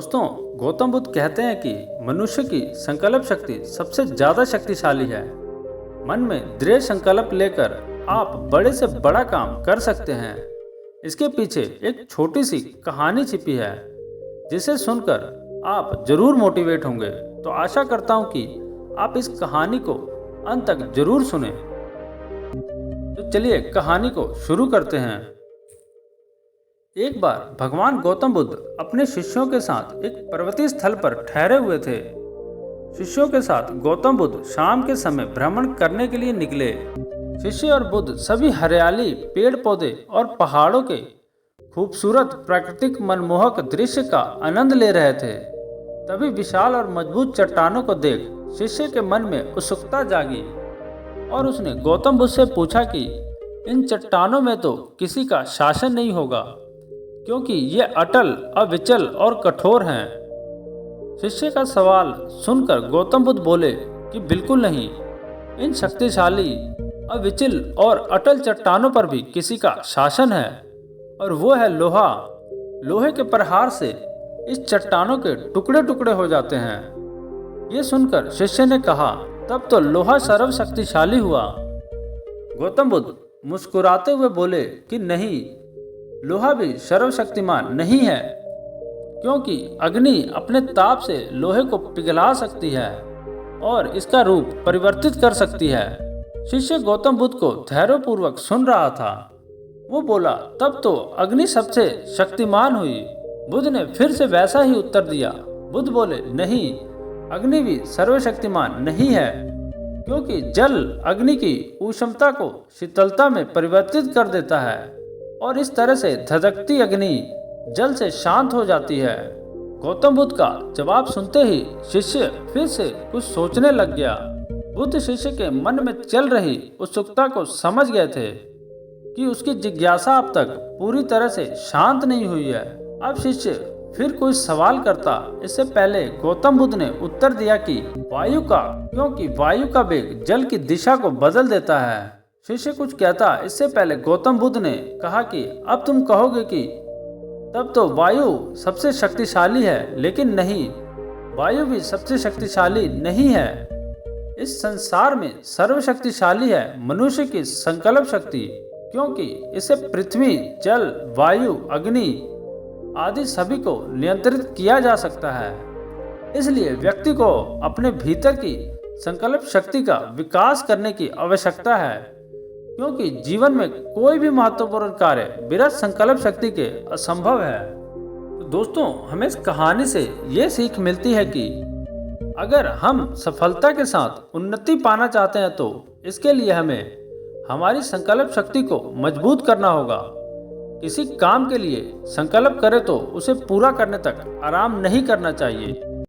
दोस्तों, गौतम बुद्ध कहते हैं कि मनुष्य की संकल्प शक्ति सबसे ज्यादा शक्तिशाली है। मन में दृढ़ संकल्प लेकर आप बड़े से बड़ा काम कर सकते हैं। इसके पीछे एक छोटी सी कहानी छिपी है, जिसे सुनकर आप जरूर मोटिवेट होंगे। तो आशा करता हूं कि आप इस कहानी को अंत तक जरूर सुने। तो चलिए कहानी को शुरू करते हैं। एक बार भगवान गौतम बुद्ध अपने शिष्यों के साथ एक पर्वतीय स्थल पर ठहरे हुए थे। शिष्यों के साथ गौतम बुद्ध शाम के समय भ्रमण करने के लिए निकले। शिष्य और बुद्ध सभी हरियाली, पेड़ पौधे और पहाड़ों के खूबसूरत प्राकृतिक मनमोहक दृश्य का आनंद ले रहे थे। तभी विशाल और मजबूत चट्टानों को देख शिष्य के मन में उत्सुकता जागी और उसने गौतम बुद्ध से पूछा कि इन चट्टानों में तो किसी का शासन नहीं होगा, क्योंकि ये अटल, अविचल और कठोर हैं। शिष्य का सवाल सुनकर गौतम बुद्ध बोले कि बिल्कुल नहीं, इन शक्तिशाली, अविचल और अटल चट्टानों पर भी किसी का शासन है, और वो है लोहा। लोहे के प्रहार से इस चट्टानों के टुकड़े टुकड़े हो जाते हैं। ये सुनकर शिष्य ने कहा, तब तो लोहा सर्वशक्तिशाली हुआ। गौतम बुद्ध मुस्कुराते हुए बोले कि नहीं, लोहा भी सर्वशक्तिमान नहीं है, क्योंकि अग्नि अपने ताप से लोहे को पिघला सकती है और इसका रूप परिवर्तित कर सकती है। शिष्य गौतम बुद्ध को धैर्यपूर्वक सुन रहा था। वो बोला, तब तो अग्नि सबसे शक्तिमान हुई। बुद्ध ने फिर से वैसा ही उत्तर दिया। बुद्ध बोले, नहीं, अग्नि भी सर्वशक्तिमान नहीं है, क्योंकि जल अग्नि की ऊष्मता को शीतलता में परिवर्तित कर देता है और इस तरह से धधकती अग्नि जल से शांत हो जाती है। गौतम बुद्ध का जवाब सुनते ही शिष्य फिर से कुछ सोचने लग गया। बुद्ध शिष्य के मन में चल रही उत्सुकता को समझ गए थे कि उसकी जिज्ञासा अब तक पूरी तरह से शांत नहीं हुई है। अब शिष्य फिर कोई सवाल करता, इससे पहले गौतम बुद्ध ने उत्तर दिया कि वायु का, क्योंकि वायु का वेग जल की दिशा को बदल देता है। शिष्य कुछ कहता, इससे पहले गौतम बुद्ध ने कहा कि अब तुम कहोगे कि तब तो वायु सबसे शक्तिशाली है, लेकिन नहीं, वायु भी सबसे शक्तिशाली नहीं है। इस संसार में सर्वशक्तिशाली है मनुष्य की संकल्प शक्ति, क्योंकि इसे पृथ्वी, जल, वायु, अग्नि आदि सभी को नियंत्रित किया जा सकता है। इसलिए व्यक्ति को अपने भीतर की संकल्प शक्ति का विकास करने की आवश्यकता है, क्योंकि जीवन में कोई भी महत्वपूर्ण कार्य बिना संकल्प शक्ति के असंभव है। तो दोस्तों, हमें इस कहानी से ये सीख मिलती है कि अगर हम सफलता के साथ उन्नति पाना चाहते हैं तो इसके लिए हमें हमारी संकल्प शक्ति को मजबूत करना होगा। किसी काम के लिए संकल्प करें तो उसे पूरा करने तक आराम नहीं करना चाहिए।